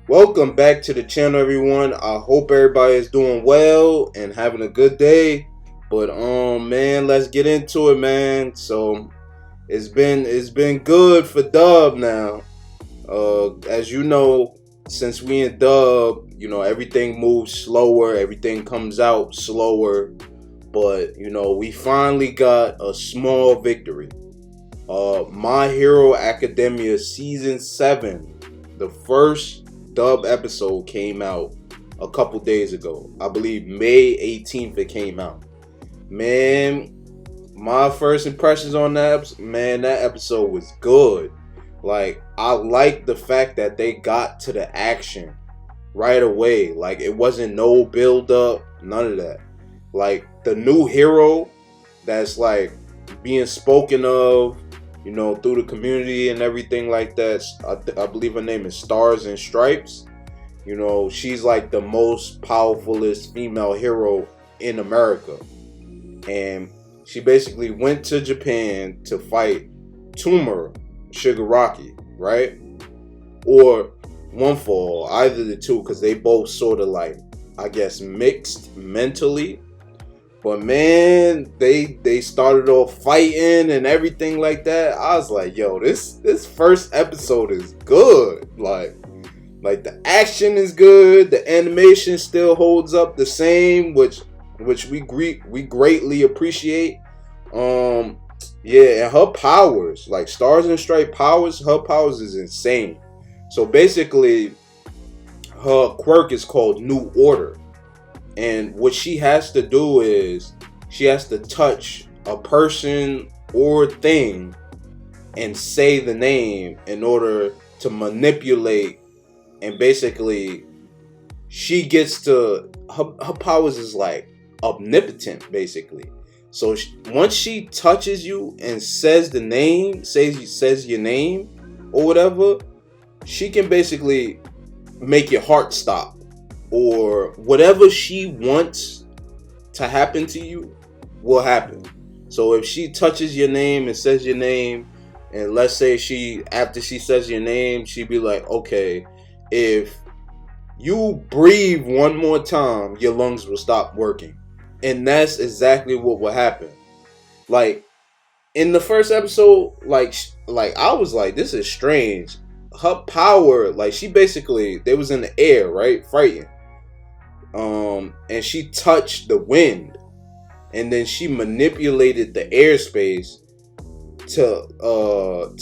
Welcome back to the channel, everyone. I hope everybody is doing well and having a good day. But man, let's get into it, man. So it's been good for Dub now. As you know, since we in Dub, everything moves slower, everything comes out slower. But we finally got a small victory. My Hero Academia season 7, the first dub episode came out a couple days ago. I believe May 18th it came out. Man, my first impressions on that episode was good. Like, I like the fact that they got to the action right away. Like, it wasn't no build up, none of that. Like, the new hero that's like being spoken of, through the community and everything like that. I believe her name is Stars and Stripes. She's like the most powerfulest female hero in America. And she basically went to Japan to fight Tumor Shigaraki, right? Or One Fall, either the two, because they both sort of like, I guess, mixed mentally. But man, they started off fighting and everything like that. I was like, yo, this first episode is good. Like the action is good, the animation still holds up the same, which we greatly appreciate. Yeah, and her powers, like Stars and Stripe powers, her powers is insane. So basically, her quirk is called New Order. And what she has to do is she has to touch a person or thing and say the name in order to manipulate. And basically, she gets to her powers is like omnipotent, basically. So once she touches you and says the name, says your name or whatever, she can basically make your heart stop. Or whatever she wants to happen to you will happen. So if she touches your name and says your name, and let's say after she says your name, she'd be like, okay, if you breathe one more time, your lungs will stop working. And that's exactly what will happen. Like, in the first episode, like I was like, this is strange. Her power, like, she basically, they was in the air, right, fighting. And she touched the wind, and then she manipulated the airspace to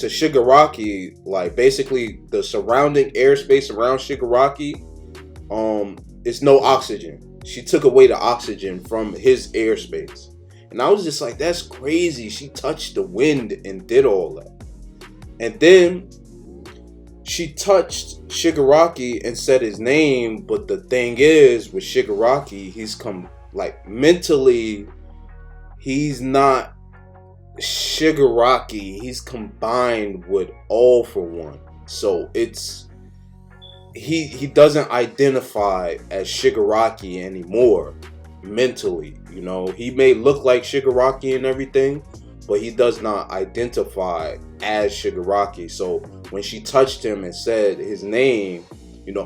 Shigaraki, like basically the surrounding airspace around Shigaraki. It's no oxygen. She took away the oxygen from his airspace, and I was just like, that's crazy. She touched the wind and did all that, and then she touched Shigaraki and said his name, but the thing is, with Shigaraki, he's mentally, he's not Shigaraki. He's combined with All For One. So it's he doesn't identify as Shigaraki anymore mentally. He may look like Shigaraki and everything, but he does not identify as Shigaraki. So when she touched him and said his name,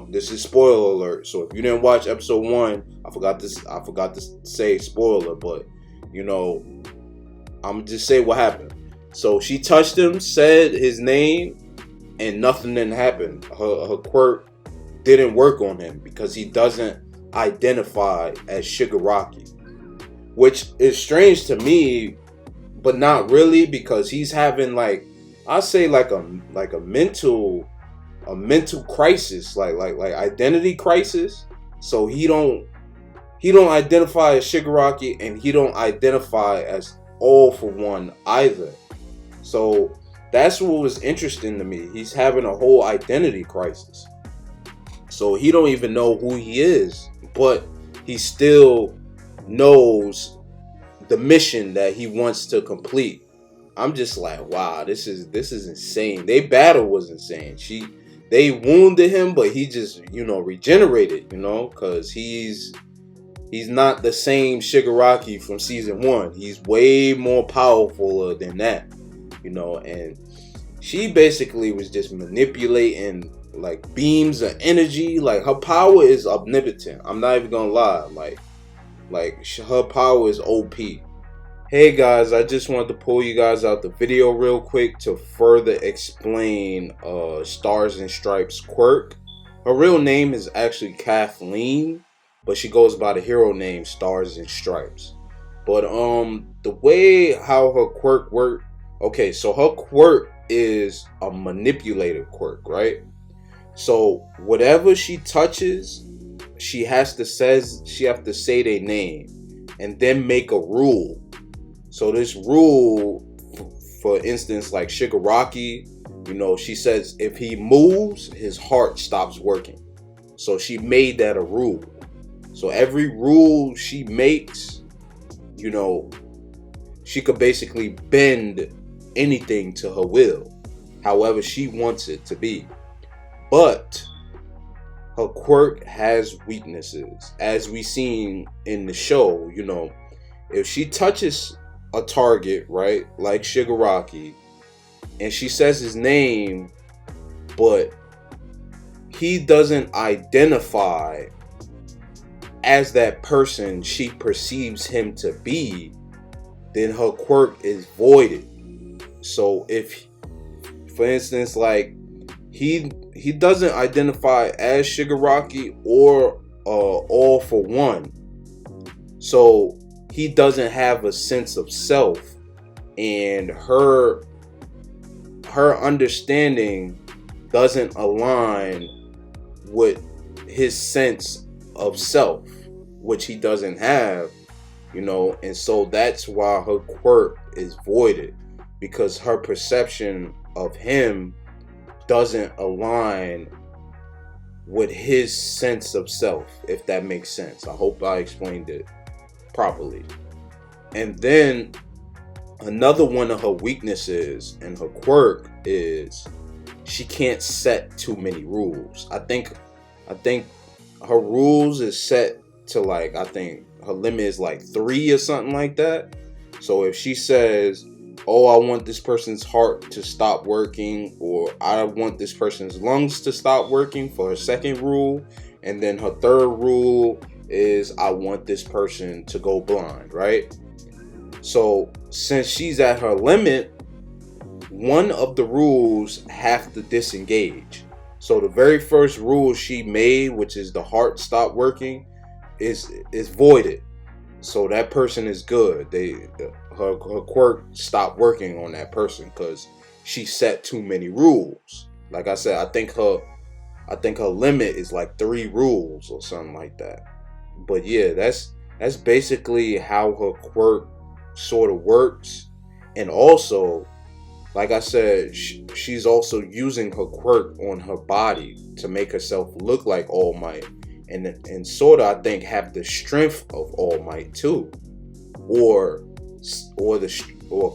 this is spoiler alert. So if you didn't watch episode 1, I forgot to say spoiler, but I'm just say what happened. So she touched him, said his name, and nothing didn't happen. Her quirk didn't work on him because he doesn't identify as Shigaraki, which is strange to me, but not really, because he's having I say like a mental crisis, like identity crisis. So he don't identify as Shigaraki, and he don't identify as All For One either. So that's what was interesting to me. He's having a whole identity crisis. So he don't even know who he is, but he still knows the mission that he wants to complete. I'm just like, wow, this is insane. They battle was insane. They wounded him, but he just, regenerated, because he's not the same Shigaraki from season 1. He's way more powerful than that, and she basically was just manipulating like beams of energy. Like her power is omnipotent. I'm not even gonna lie. Her power is OP. Hey guys, I just wanted to pull you guys out the video real quick to further explain Stars and Stripes Quirk. Her real name is actually Kathleen, but she goes by the hero name Stars and Stripes. But the way how her quirk work, okay, so her quirk is a manipulated quirk, right? So whatever she touches, she have to say their name and then make a rule. So this rule, for instance, like Shigaraki, she says if he moves, his heart stops working. So she made that a rule. So every rule she makes, she could basically bend anything to her will, however she wants it to be. But her quirk has weaknesses, as we seen in the show. If she touches a target, right, like Shigaraki, and she says his name, but he doesn't identify as that person she perceives him to be, then her quirk is voided. So if, for instance, like he doesn't identify as Shigaraki or All For One, so he doesn't have a sense of self, and her understanding doesn't align with his sense of self, which he doesn't have, and so that's why her quirk is voided, because her perception of him doesn't align with his sense of self, if that makes sense. I hope I explained it properly. And then another one of her weaknesses in her quirk is she can't set too many rules. I think her rules is set to I think her limit is 3 or something like that. So if she says, oh, I want this person's heart to stop working, or I want this person's lungs to stop working for her second rule, and then her third rule is I want this person to go blind, right? So since she's at her limit, one of the rules have to disengage. So the very first rule she made, which is the heart stop working, is voided. So that person is good. Her quirk stopped working on that person because she set too many rules. Like I said, I think her limit is 3 rules or something like that. But yeah, that's basically how her quirk sort of works. And also, like I said, she's also using her quirk on her body to make herself look like All Might, and sort of, I think, have the strength of All Might too, or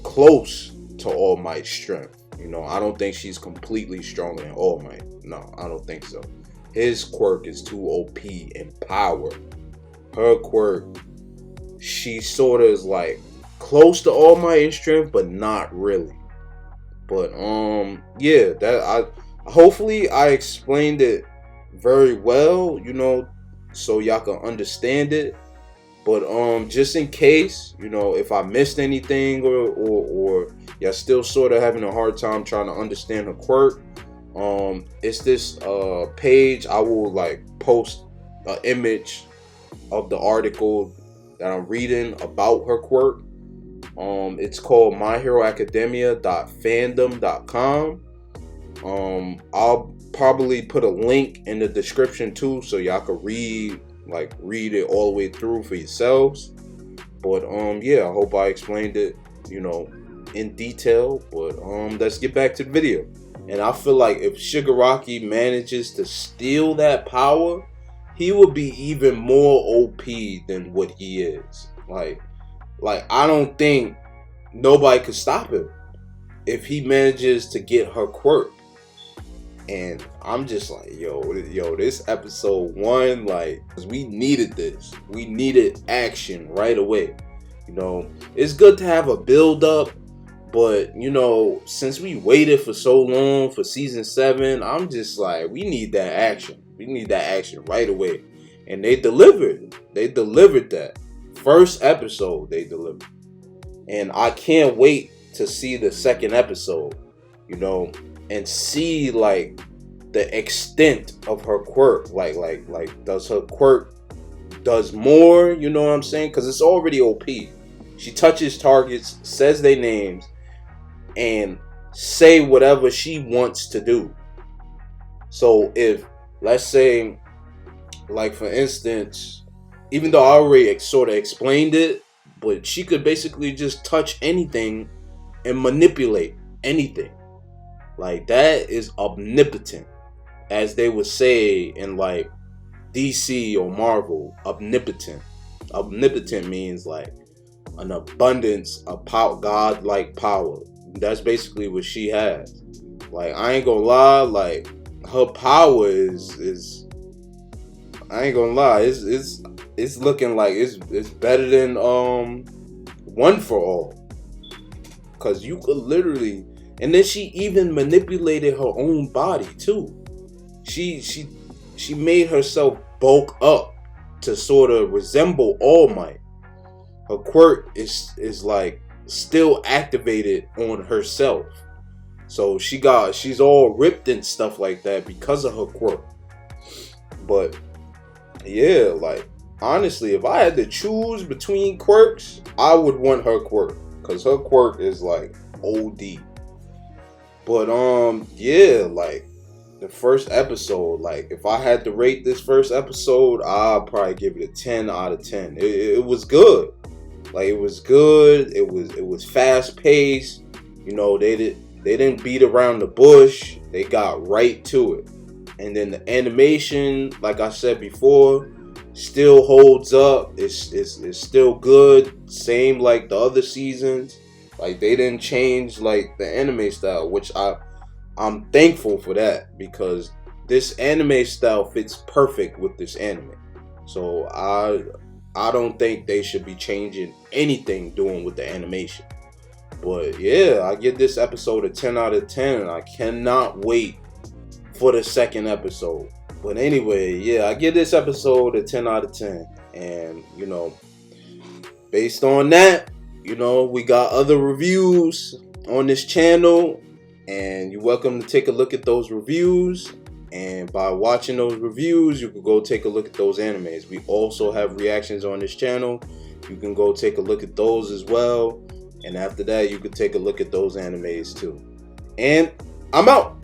close to All Might's strength. I don't think she's completely stronger than All Might. No, I don't think so. His quirk is too OP in power. Her quirk, she sort of is close to All Might in strength, but not really. But yeah, hopefully I explained it very well, so y'all can understand it. But just in case, if I missed anything, or y'all still sort of having a hard time trying to understand her quirk, it's this page. I will post an image of the article that I'm reading about her quirk. It's called myheroacademia.fandom.com. I'll probably put a link in the description too, so y'all can read it all the way through for yourselves. But yeah, I hope I explained it, in detail. But let's get back to the video. And I feel like if Shigaraki manages to steal that power, he would be even more OP than what he is. I don't think nobody could stop him if he manages to get her quirk. And I'm just yo, this episode 1, we needed this. We needed action right away. It's good to have a build up, But you know, since we waited for so long for season 7, I'm just like, we need that action. We need that action right away. And they delivered. They delivered that. First episode, they delivered. And I can't wait to see the second episode, you know, and see like the extent of her quirk. Like does her quirk does more, you know what I'm saying? Because it's already OP. She touches targets, says their names, and say whatever she wants to do. So if, let's say, like for instance, even though I already sort of explained it, but she could basically just touch anything and manipulate anything. Like, that is omnipotent, as they would say in like DC or Marvel. Omnipotent. Omnipotent means like an abundance of power, godlike power. That's basically what she has. Like, I ain't gonna lie, like her power is I ain't gonna lie, it's looking like it's better than One for All. Cause you could literally, and then she even manipulated her own body too. She made herself bulk up to sort of resemble All Might. Her quirk is like still activated on herself. So she's all ripped and stuff like that because of her quirk. But yeah, like honestly, if I had to choose between quirks, I would want her quirk. Cause her quirk is like OD. But yeah, like the first episode, like if I had to rate this first episode, I'd probably give it a 10 out of 10. It was good. Like, it was good. It was fast paced. You know, they didn't beat around the bush. They got right to it. And then the animation, like I said before, still holds up. It's still good. Same like the other seasons. Like, they didn't change like the anime style, which I'm thankful for that, because this anime style fits perfect with this anime. So I don't think they should be changing anything doing with the animation. But yeah, I give this episode a 10 out of 10, and I cannot wait for the second episode. But anyway, yeah, I give this episode a 10 out of 10. And, you know, based on that, you know, we got other reviews on this channel, and you're welcome to take a look at those reviews. And by watching those reviews, you can go take a look at those animes. We also have reactions on this channel. You can go take a look at those as well. And after that, you can take a look at those animes too. And I'm out.